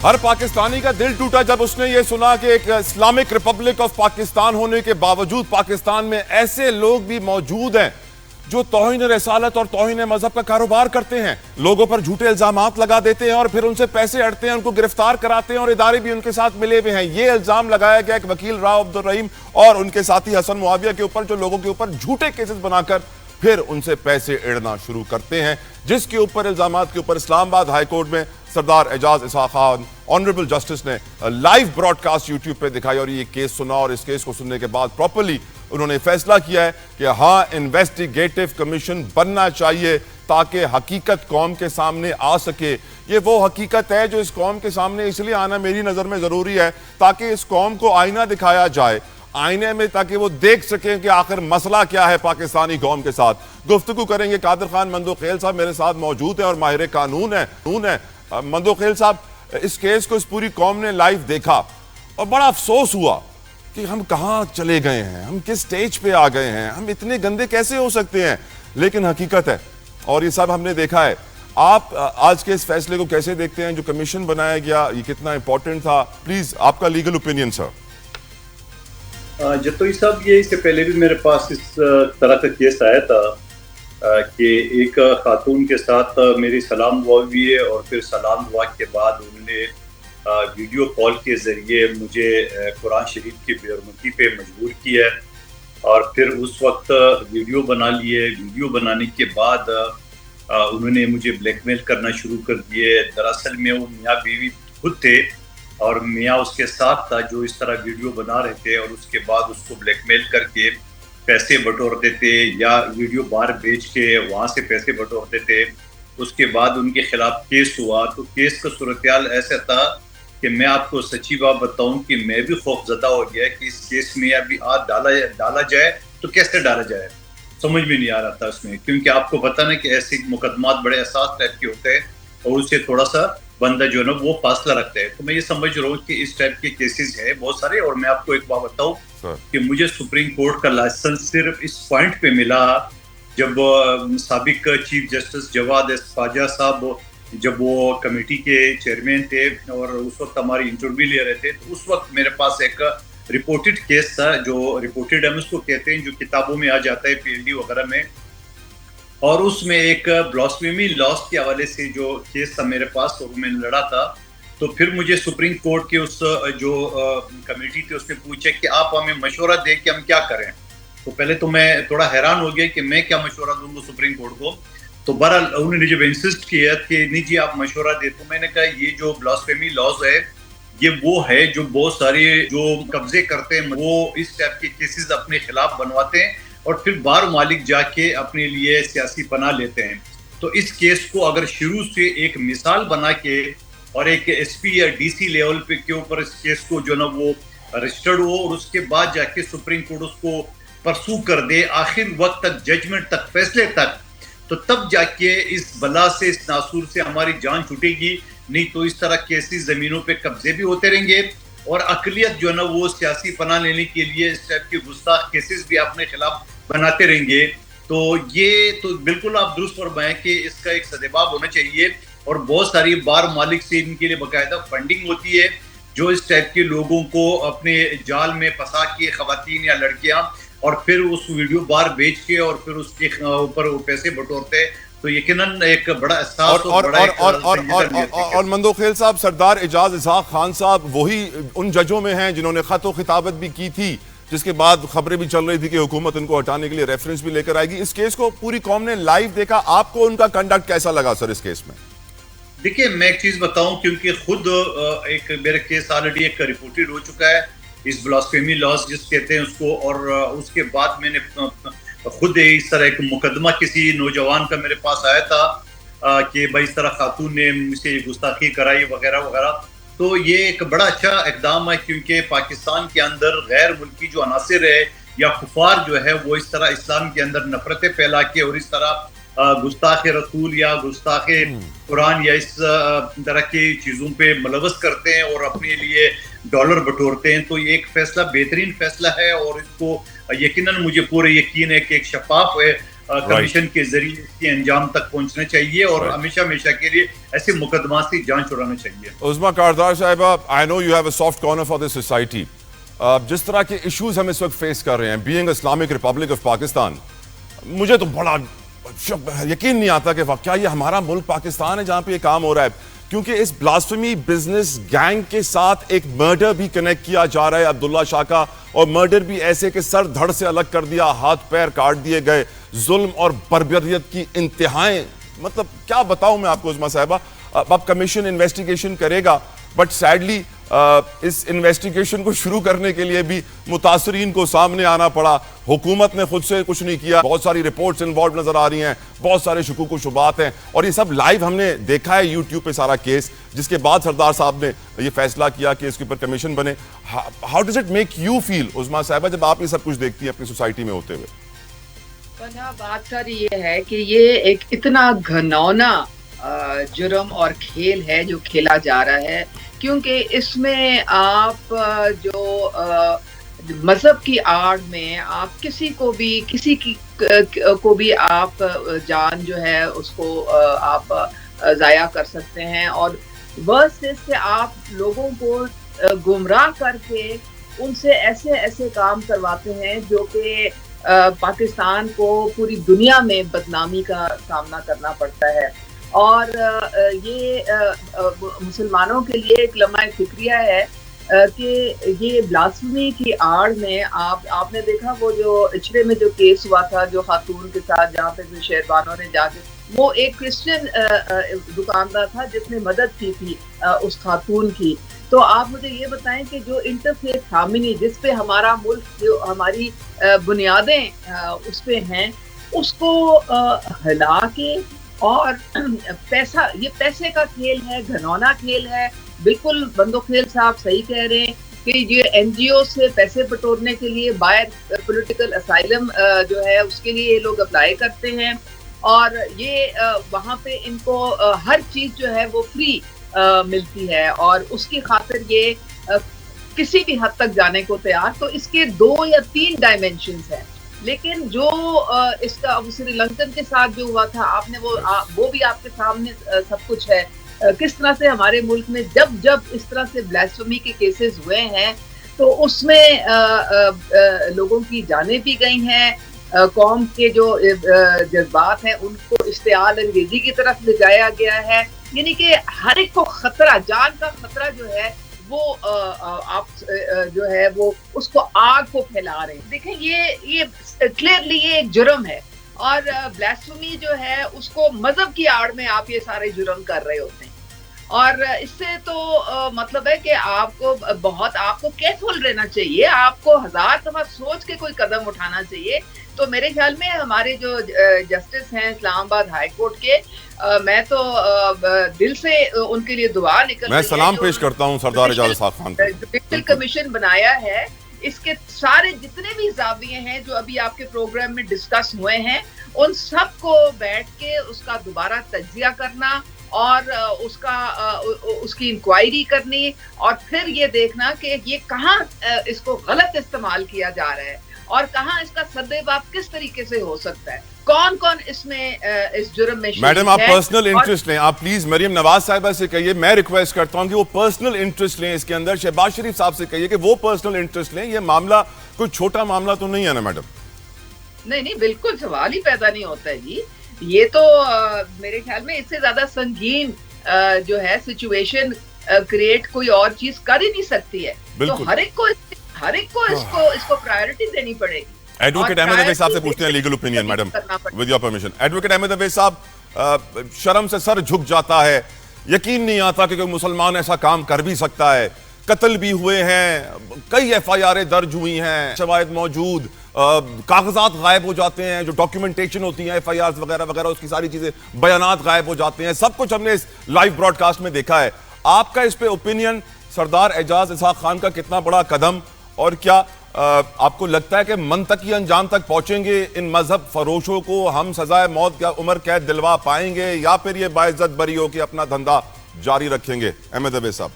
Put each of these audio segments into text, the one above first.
ہر پاکستانی کا دل ٹوٹا جب اس نے یہ سنا کہ ایک اسلامک ریپبلک آف پاکستان ہونے کے باوجود پاکستان میں ایسے لوگ بھی موجود ہیں جو توہین رسالت اور توہین مذہب کا کاروبار کرتے ہیں، لوگوں پر جھوٹے الزامات لگا دیتے ہیں اور پھر ان سے پیسے اڑتے ہیں، ان کو گرفتار کراتے ہیں اور ادارے بھی ان کے ساتھ ملے ہوئے ہیں۔ یہ الزام لگایا گیا ایک وکیل راؤ عبدالرحیم اور ان کے ساتھی حسن معاویہ کے اوپر، جو لوگوں کے اوپر جھوٹے کیسز بنا کر پھر ان سے پیسے اڑنا شروع کرتے ہیں، جس کے اوپر الزامات کے اوپر اسلام آباد ہائی کورٹ میں سردار اعجاز اسحاق خان آنریبل جسٹس نے لائیو براڈ کاسٹ یوٹیوب پہ دکھائی اور یہ کیس سنا، اور اس کیس کو سننے کے بعد پراپرلی انہوں نے فیصلہ کیا ہے کہ ہاں انویسٹیگیٹو کمیشن بننا چاہیے تاکہ حقیقت قوم کے سامنے آ سکے۔ یہ وہ حقیقت ہے جو اس قوم کے سامنے اس لیے آنا میری نظر میں ضروری ہے تاکہ اس قوم کو آئینہ دکھایا جائے، آئینے میں، تاکہ وہ دیکھ سکیں کہ آخر مسئلہ کیا ہے پاکستانی قوم کے ساتھ۔ گفتگو کریں گے قادر خان مندوخیل صاحب میرے ساتھ موجود ہیں اور ماہر قانون ہیں۔ مندوخیل صاحب، اس کیس کو اس پوری قوم نے لائیو دیکھا اور بڑا افسوس ہوا کہ ہم کہاں چلے گئے ہیں، ہم کس سٹیج پہ آ گئے ہیں، ہم اتنے گندے کیسے ہو سکتے ہیں، لیکن حقیقت ہے اور یہ سب ہم نے دیکھا ہے۔ آپ آج کے اس فیصلے کو کیسے دیکھتے ہیں جو کمیشن بنایا گیا، یہ کتنا امپورٹنٹ تھا؟ پلیز آپ کا لیگل اوپینین سر۔ جتوئی صاحب، یہ اس سے پہلے بھی میرے پاس اس طرح کا کیس آیا تھا کہ ایک خاتون کے ساتھ میری سلام دعا ہوئی ہے اور پھر سلام دعا کے بعد انہوں نے ویڈیو کال کے ذریعے مجھے قرآن شریف کی بے حرمتی پہ مجبور کیا ہے اور پھر اس وقت ویڈیو بنا لیے۔ ویڈیو بنانے کے بعد انہوں نے مجھے بلیک میل کرنا شروع کر دیے۔ دراصل میں وہ میاں بیوی خود تھے اور میاں اس کے ساتھ تھا جو اس طرح ویڈیو بنا رہے تھے، اور اس کے بعد اس کو بلیک میل کر کے پیسے بٹورتے تھے یا ویڈیو باہر بیچ کے وہاں سے پیسے بٹورتے تھے۔ اس کے بعد ان کے خلاف کیس ہوا تو کیس کا صورتحال ایسا تھا کہ میں آپ کو سچی بات بتاؤں کہ میں بھی خوف زدہ ہو گیا کہ اس کیس میں ابھی ہاتھ ڈالا جائے تو کیسے ڈالا جائے، سمجھ میں نہیں آ رہا تھا اس میں، کیونکہ آپ کو پتہ نا کہ ایسے مقدمات بڑے حساس ٹائپ کے ہوتے ہیں اور اس سے تھوڑا سا بندہ جو ہے نا وہ فاصلہ رکھتا ہے۔ تو میں یہ سمجھ رہا ہوں کہ اس ٹائپ کے کیسز ہیں بہت سارے، اور میں آپ کو ایک بات بتاؤں کہ مجھے سپریم کورٹ کا لائسنس صرف اس پوائنٹ پہ ملا جب سابق چیف جسٹس جواد خواجہ صاحب جب وہ کمیٹی کے چیئرمین تھے اور اس وقت ہماری انٹرویو لے رہے تھے، تو اس وقت میرے پاس ایک رپورٹڈ کیس تھا، جو رپورٹڈ ہم اس کو کہتے ہیں جو کتابوں میں آ جاتا ہے PhD وغیرہ میں، اور اس میں ایک بلاسفیمی لاز کے حوالے سے جو کیس تھا میرے پاس اور میں نے لڑا تھا۔ تو پھر مجھے سپریم کورٹ کے اس جو کمیٹی تھی اس نے پوچھا کہ آپ ہمیں مشورہ دیں کہ ہم کیا کریں۔ تو پہلے تو میں تھوڑا حیران ہو گیا کہ میں کیا مشورہ دوں گا سپریم کورٹ کو۔ تو بہرحال انہوں نے جب انسسٹ کیا کہ نہیں جی آپ مشورہ دیں، تو میں نے کہا یہ جو بلاسفیمی لاز ہے یہ وہ ہے جو بہت سارے جو قبضے کرتے ہیں وہ اس ٹائپ کے کیسز اپنے خلاف بنواتے ہیں اور پھر باہر مالک جا کے اپنے لیے سیاسی پناہ لیتے ہیں۔ تو اس کیس کو اگر شروع سے ایک مثال بنا کے اور ایک SP یا DC لیول پہ کے اوپر اس کیس کو جو نا وہ رجسٹرڈ ہو اور اس کے بعد جا کے سپریم کورٹ اس کو پرسو کر دے آخر وقت تک، ججمنٹ تک، فیصلے تک، تو تب جا کے اس بلا سے، اس ناسور سے ہماری جان چھوٹے گی۔ نہیں تو اس طرح کیسز زمینوں پہ قبضے بھی ہوتے رہیں گے اور اقلیت جو ہے نا وہ سیاسی پناہ لینے کے لیے اس ٹائپ کے گستاخ کیسز بھی اپنے خلاف بناتے رہیں گے۔ تو یہ تو بالکل آپ درست فرمائیں کہ اس کا ایک سدباب ہونا چاہیے اور بہت ساری بار مالک سے ان کے لیے باقاعدہ فنڈنگ ہوتی ہے جو اس ٹائپ کے لوگوں کو اپنے جال میں پھنسا کے، خواتین یا لڑکیاں، اور پھر اس ویڈیو بار بیچ کے اور پھر اس کے اوپر وہ پیسے بٹورتے، تو یقیناً ایک بڑا احساس اور مندوخیل صاحب، سردار اعجاز اسحاق خان صاحب وہی ان ججوں میں ہیں جنہوں نے خط و خطابت بھی کی تھی، جس کے بعد خبریں بھی چل رہی تھی کہ حکومت ان کو ہٹانے کے لیے ریفرنس بھی لے کر آئے گی۔ اس کیس کو پوری قوم نے لائیو دیکھا، آپ کو ان کا کنڈکٹ کیسا لگا سر اس کیس میں؟ دیکھیں میں ایک چیز بتاؤں، کیونکہ خود ایک میرا کیس آلریڈی ایک رپورٹڈ ہو چکا ہے، اس بلاسفیمی لاز جس کہتے ہیں اس کو، اور اس کے بعد میں نے خود اس طرح ایک مقدمہ کسی نوجوان کا میرے پاس آیا تھا کہ بھائی اس طرح خاتون نے مجھ سے گستاخی کرائی وغیرہ وغیرہ۔ تو یہ ایک بڑا اچھا اقدام ہے کیونکہ پاکستان کے اندر غیر ملکی جو عناصر ہے یا کفار جو ہے وہ اس طرح اسلام کے اندر نفرتیں پھیلا کے اور اس طرح گستاخ رسول یا گستاخ قرآن یا اس طرح کی چیزوں پہ ملوث کرتے ہیں اور اپنے لیے ڈالر بٹورتے ہیں، تو یہ ایک فیصلہ بہترین فیصلہ ہے اور اس کو یقیناً مجھے پورے یقین ہے کہ ایک شفاف کمیشن کے ذریعے اس کے انجام تک پہنچنا چاہیے اور ہمیشہ کے لیے ایسے مقدمات کی جانچ اڑانا چاہیے. عظمیٰ کاردار صاحبہ, I know you have a soft corner for this society. جس طرح کے ایشوز ہم اس وقت فیس کر رہے ہیں, being Islamic republic of Pakistan, مجھے تو بڑا یقین نہیں آتا کہ کیا یہ ہمارا ملک پاکستان ہے جہاں پہ یہ کام ہو رہا ہے, کیونکہ اس بلاسفیمی بزنس گینگ کے ساتھ ایک مرڈر بھی کنیکٹ کیا جا رہا ہے عبداللہ شاہ کا, اور مرڈر بھی ایسے کہ سر دھڑ سے الگ کر دیا, ہاتھ پیر کاٹ دیے گئے, ظلم اور بربریت کی انتہائیں. مطلب کیا بتاؤں میں آپ کو عظمیٰ صاحبہ. اب کمیشن انویسٹیگیشن کرے گا, بٹ سیڈلی اس انویسٹیگیشن کو شروع کرنے کے لیے بھی متاثرین کو سامنے آنا پڑا. حکومت نے خود سے کچھ نہیں کیا, بہت ساری رپورٹس انوالوڈ نظر آ رہی ہیں, بہت سارے شکوک و شبہات ہیں, اور یہ سب لائیو ہم نے دیکھا ہے یوٹیوب پہ سارا کیس, جس کے بعد سردار صاحب نے یہ فیصلہ کیا کہ اس کے اوپر کمیشن بنے. How does it make you feel Uzma Sahiba جب آپ یہ سب کچھ دیکھتی ہیں اپنی سوسائٹی میں ہوتے ہوئے؟ بات ساری یہ ہے کہ یہ ایک اتنا گھنونا جرم اور کھیل ہے جو کھیلا جا رہا ہے, کیونکہ اس میں آپ جو مذہب کی آڑ میں آپ کسی کو بھی آپ جان جو ہے اس کو آپ ضائع کر سکتے ہیں, اور ورس سے آپ لوگوں کو گمراہ کر کے ان سے ایسے کام کرواتے ہیں جو کہ پاکستان کو پوری دنیا میں بدنامی کا سامنا کرنا پڑتا ہے. اور یہ مسلمانوں کے لیے ایک لمحہ فکریہ ہے کہ یہ بلاسفیمی کی آڑ میں آپ نے دیکھا وہ جو اچھڑے میں جو کیس ہوا تھا جو خاتون کے ساتھ, جہاں پہ شہربانوں نے جا کے, وہ ایک کرسچن دکاندار تھا جس نے مدد کی تھی اس خاتون کی. تو آپ مجھے یہ بتائیں کہ جو انٹرفیتھ ہارمنی جس پہ ہمارا ملک, جو ہماری بنیادیں اس پہ ہیں, اس کو ہلا کے, اور یہ پیسے کا کھیل ہے, گھنونا کھیل ہے. بالکل بندو کھیل صاحب صحیح کہہ رہے ہیں کہ یہ این جی او سے پیسے بٹورنے کے لیے باہر پولیٹیکل اسائلم جو ہے اس کے لیے یہ لوگ اپلائی کرتے ہیں, اور یہ وہاں پہ ان کو ہر چیز جو ہے وہ فری ملتی ہے, اور اس کی خاطر یہ کسی بھی حد تک جانے کو تیار. تو اس کے 2 یا 3 ڈائمینشنز ہیں, لیکن جو اس کا سری لنکن کے ساتھ جو ہوا تھا, آپ نے وہ بھی آپ کے سامنے سب کچھ ہے, کس طرح سے ہمارے ملک میں جب اس طرح سے بلاسفیمی کے کیسز ہوئے ہیں تو اس میں لوگوں کی جانیں بھی گئی ہیں, قوم کے جو جذبات ہیں ان کو اشتعال انگیزی کی طرف لے جایا گیا ہے. یعنی کہ ہر ایک کو خطرہ, جان کا خطرہ جو ہے وہ آپ جو ہے وہ اس کو آگ کو پھیلا رہے ہیں. دیکھیں یہ کلیئرلی یہ ایک جرم ہے, اور بلاسفیمی جو ہے اس کو مذہب کی آڑ میں آپ یہ سارے جرم کر رہے ہوتے ہیں, اور اس سے تو مطلب ہے کہ آپ کو کیئرفل رہنا چاہیے, آپ کو 1000 دفعہ سوچ کے کوئی قدم اٹھانا چاہیے. تو میرے خیال میں ہمارے جو جسٹس ہیں اسلام آباد ہائی کورٹ کے, میں تو دل سے ان کے لیے دعا نکل, میں سلام پیش کرتا ہوں سردار اعجاز اسحاق خان کو. جوڈیشل کمیشن بنایا ہے, اس کے سارے جتنے بھی زاویے ہیں جو ابھی آپ کے پروگرام میں ڈسکس ہوئے ہیں, ان سب کو بیٹھ کے اس کا دوبارہ تجزیہ کرنا, اور اس کی انکوائری کرنی, اور پھر یہ دیکھنا کہ یہ کہاں اس کو غلط استعمال کیا جا رہا ہے, اور کہاں اس کا سدباب کس طریقے سے ہو سکتا ہے, کون اس میں اس جرم میں شریک ہے. میڈم آپ پرسنل انٹرسٹ لیں, آپ پلیز مریم نواز صاحبہ سے کہیے, میں ریکویسٹ کرتا ہوں کہ وہ پرسنل انٹرسٹ لیں اس کے اندر. شہباز شریف صاحب سے کہیے کہ وہ پرسنل انٹرسٹ لیں, یہ معاملہ کوئی چھوٹا معاملہ تو نہیں ہے نا میڈم؟ نہیں بالکل سوال ہی پیدا نہیں ہوتا ہے جی. یہ تو میرے خیال میں اس سے زیادہ سنگین جو ہے سچویشن کریٹ کوئی اور چیز کر ہی نہیں سکتی ہے. تو ہر ایک کو اس کو پرائیورٹی دینی پڑے گی. ایڈوکیٹ احمد اویس صاحب سے پوچھتے ہیں legal opinion madam, with your permission. Advocate Ahmed Awais صاحب, شرم سے سر جھک جاتا ہے, یقین نہیں آتا کہ کوئی مسلمان ایسا کام کر بھی سکتا ہے. قتل بھی ہوئے ہیں, کئی ایف آئی آریں درج ہوئی ہیں, شواہد موجود, کاغذات غائب ہو جاتے ہیں, جو ڈاکیومنٹیشن ہوتی ہیں ایف آئی آرز وغیرہ وغیرہ, اس کی ساری چیزیں, بیانات غائب ہو جاتے ہیں. سب کچھ ہم نے اس لائیو براڈ کاسٹ میں دیکھا ہے. آپ کا اس پہ اوپینین, سردار اعجاز اسحاق خان کا کتنا بڑا قدم, اور کیا آپ کو لگتا ہے کہ منطقی انجام تک پہنچیں گے ان مذہب فروشوں کو, ہم سزائے موت یا عمر قید دلوا پائیں گے, یا پھر یہ باعزت بری ہو کے اپنا دھندا جاری رکھیں گے؟ احمد اویس صاحب.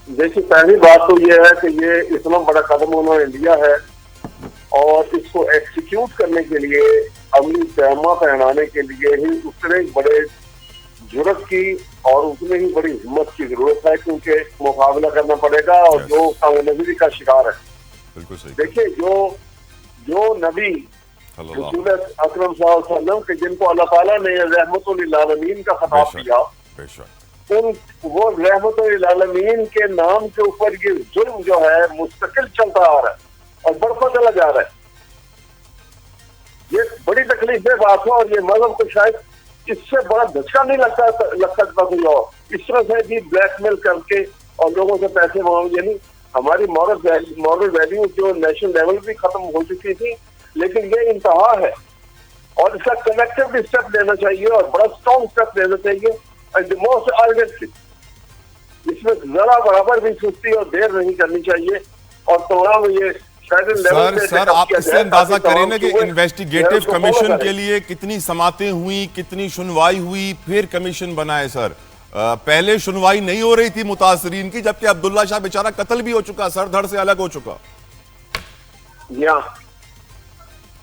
دیکھیے, پہلی بات تو یہ ہے کہ یہ اتنا بڑا قدم انہوں نے لیا ہے, اور اس کو ایکسیکیوٹ کرنے کے لیے عملی پیغامہ پہنانے کے لیے ہی اتنے بڑے جرت کی اور اتنے ہی بڑی ہمت کی ضرورت ہے، کیونکہ مقابلہ کرنا پڑے گا اور جو نظری کا شکار ہے. بالکل صحیح. دیکھیے جو نبی رسول اکرم صلی اللہ علیہ وسلم کہ جن کو اللہ تعالیٰ نے رحمت للعالمین کا خطاب دیا، وہ رحمت للعالمین کے نام کے اوپر یہ ظلم جو ہے مستقل چلتا آ رہا ہے اور بڑھتا چلا جا رہا ہے. یہ بڑی تکلیف دہ بات ہے اور یہ مذہب کو شاید اس سے بڑا دھچکا نہیں لگ سکتا کوئی اور. اس طرح سے بھی بلیک میل کر کے اور لوگوں سے پیسے مانگ، یعنی ہماری مورل ویلیو جو نیشنل لیول بھی ختم ہو چکی تھی، لیکن یہ انتہا ہے اور اس کا کلیکٹیو اسٹیپ لینا چاہیے اور بڑا اسٹرانگ اسٹیپ لینا چاہیے. اینڈ موسٹ ارجنٹلی اس میں ذرا برابر بھی سستی اور دیر نہیں کرنی چاہیے. اور تمام یہ سر آپ اس سے اندازہ کریں نا کہ انویسٹیگیٹو کمیشن کے لیے کتنی سماعتیں ہوئی، کتنی سنوائی ہوئی، پھر کمیشن بنائے. سر پہلے سنوائی نہیں ہو رہی تھی متاثرین کی، جبکہ عبداللہ شاہ بیچارہ قتل بھی ہو چکا، سر دھڑ سے الگ ہو چکا.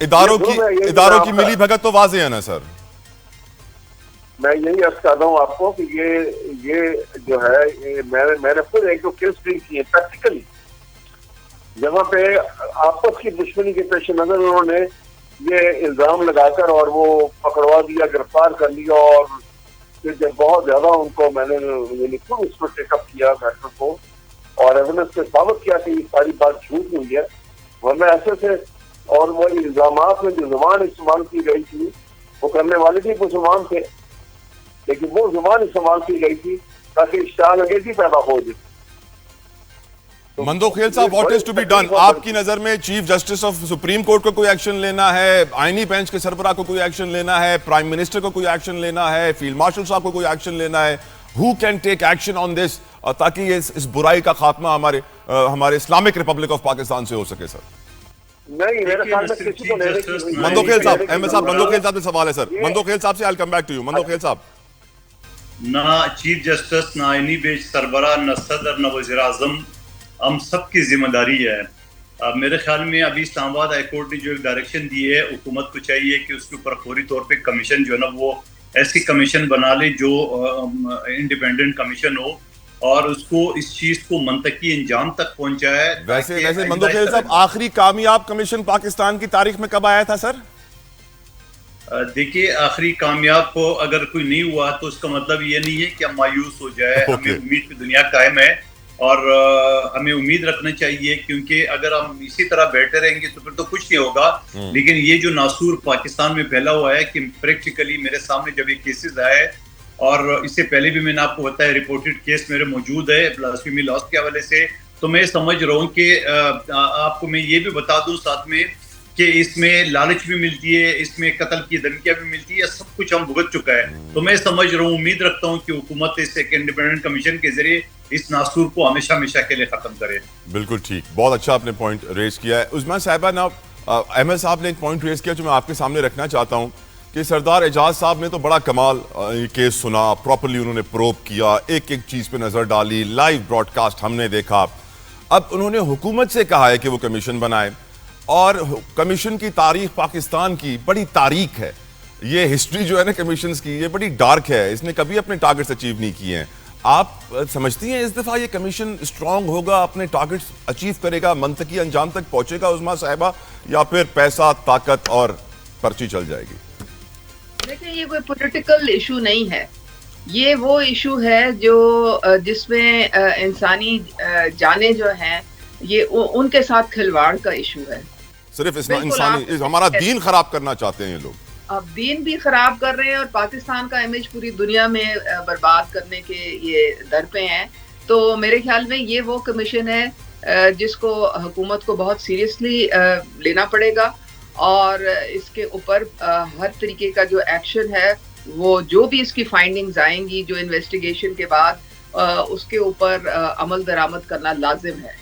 اداروں کی ملی بھگت تو واضح ہے نا سر. میں یہی عرض کر رہا ہوں آپ کو کہ یہ جو ہے میں نے خود ایک دو کیس ڈیل کی ہے پریکٹیکلی، جہاں پہ آپس کی دشمنی کے پیش نظر انہوں نے یہ الزام لگا کر اور وہ پکڑوا دیا، گرفتار کر لیا، اور پھر جب بہت زیادہ ان کو میں نے خود اس پر ٹیک اپ کیا میٹر کو اور ایویڈنس سے ثابت کیا کہ یہ ساری بات جھوٹ ہوئی ہے. ورنہ ایسے تھے اور وہ الزامات میں جو زبان استعمال کی گئی تھی وہ کرنے والے بھی مسلمان تھے، لیکن وہ زبان استعمال کی گئی تھی تاکہ اشتعال انگیزی پیدا ہو جائے. مندوخیل صاحب، what is to be done? آپ کی نظر میں chief justice of supreme court کو کوئی ایکشن لینا ہے، آئینی بینچ کے سربراہ کو کوئی ایکشن لینا ہے، پرائم منسٹر کو کوئی ایکشن لینا ہے، فیلڈ مارشل صاحب کو کوئی ایکشن لینا ہے؟ Who can take action on دس تاکہ اس برائی کا خاتمہ ہمارے اسلامک ریپبلک آف پاکستان سے ہو سکے؟ سر نہیں، میرے خیال میں کسی کو لینے کی مندوخیل صاحب، احمد صاحب، مندوخیل صاحب سے سوال ہے. سر مندوخیل صاحب سے I'll come back to you. Mandokhel صاحب، نہ چیف جسٹس، نہ آئینی بینچ سربراہ، نہ صدر، نہ وزیر اعظم، ہم سب کی ذمہ داری ہے. میرے خیال میں ابھی اسلام آباد ہائی کورٹ نے جو ایک ڈائریکشن دی ہے، حکومت کو چاہیے کہ اس کے اوپر فوری طور پہ کمیشن جو ہے نا وہ ایسی کمیشن بنا لے جو انڈیپینڈنٹ کمیشن ہو اور اس کو اس چیز کو منطقی انجام تک پہنچائے. ویسے مندوخیل صاحب، آخری کامیاب کمیشن پاکستان کی تاریخ میں کب آیا تھا سر؟ دیکھیے، آخری کامیاب کو اگر کوئی نہیں ہوا تو اس کا مطلب یہ نہیں ہے کہ ہم مایوس ہو جائے. ہمیں امید کی دنیا قائم ہے اور ہمیں امید رکھنا چاہیے، کیونکہ اگر ہم اسی طرح بیٹھے رہیں گے تو پھر تو کچھ نہیں ہوگا. لیکن یہ جو ناسور پاکستان میں پھیلا ہوا ہے کہ پریکٹیکلی میرے سامنے جب یہ کیسز آئے، اور اس سے پہلے بھی میں نے آپ کو بتایا رپورٹڈ کیس میرے موجود ہے بلاسفیمی لاس کے حوالے سے، تو میں سمجھ رہا ہوں کہ آپ کو میں یہ بھی بتا دوں ساتھ میں کہ اس میں لالچ بھی ملتی ہے، اس میں قتل کی دھمکیاں بھی ملتی ہے، سب کچھ ہم بھگت چکا ہے. تو میں سمجھ رہا ہوں، امید رکھتا ہوں کہ حکومت اس ایک انڈیپینڈنٹ کمیشن کے ذریعے اس ناسور کو ہمیشہ ہمیشہ کے لیے ختم کرے. بالکل ٹھیک، بہت اچھا آپ نے پوائنٹ ریز کیا ہے. عظمیٰ صاحبہ، احمد صاحب نے ایک پوائنٹ ریز کیا جو میں آپ کے سامنے رکھنا چاہتا ہوں کہ سردار اعجاز صاحب نے تو بڑا کمال یہ کیس سنا، پراپرلی انہوں نے پروب کیا، ایک ایک چیز پہ نظر ڈالی، لائیو براڈ کاسٹ ہم نے دیکھا. اب انہوں نے حکومت سے کہا ہے کہ وہ کمیشن بنائے، اور کمیشن کی تاریخ پاکستان کی بڑی تاریخ ہے. یہ ہسٹری جو ہے نا کمیشنز کی، یہ بڑی ڈارک ہے، اس نے کبھی اپنے ٹارگٹس اچیو نہیں کیے ہیں. آپ سمجھتی ہیں اس دفعہ یہ کمیشن اسٹرانگ ہوگا، اپنے ٹارگٹس اچیو کرے گا، منطقی انجام تک پہنچے گا عظمیٰ صاحبہ، یا پھر پیسہ، طاقت اور پرچی چل جائے گی؟ دیکھیں، یہ کوئی پولیٹیکل ایشو نہیں ہے، یہ وہ ایشو ہے جو جس میں انسانی جانیں جو ہیں یہ ان کے ساتھ کھلواڑ کا ایشو ہے. صرف انسانی، ہمارا دین خراب کرنا چاہتے ہیں یہ لوگ. اب دین بھی خراب کر رہے ہیں اور پاکستان کا امیج پوری دنیا میں برباد کرنے کے یہ در پہ ہیں. تو میرے خیال میں یہ وہ کمیشن ہے جس کو حکومت کو بہت سیریسلی لینا پڑے گا، اور اس کے اوپر ہر طریقے کا جو ایکشن ہے وہ جو بھی اس کی فائنڈنگز آئیں گی جو انویسٹیگیشن کے بعد اس کے اوپر عمل درآمد کرنا لازم ہے.